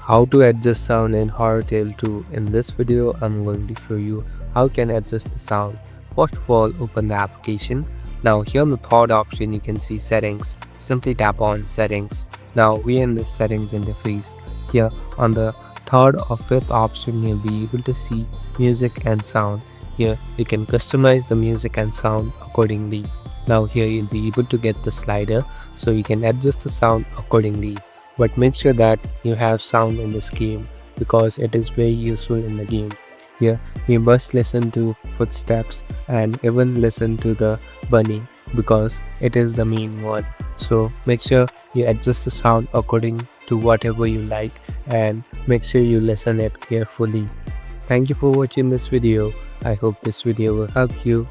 How to adjust sound in Horror Tale 2. In this video, I'm going to show you how you can adjust the sound. First of all, open the application. Now here on the third option, you can see settings. Simply tap on settings. Now we're in the settings interface. Here on the third or fifth option, you'll be able to see music and sound. Here you can customize the music and sound accordingly. Now here you'll be able to get the slider so you can adjust the sound accordingly, but make sure that you have sound in this game because it is very useful in the game. Here you must listen to footsteps and even listen to the bunny because it is the main one. So make sure you adjust the sound according to whatever you like and make sure you listen it carefully. Thank you for watching this video. I hope this video will help you.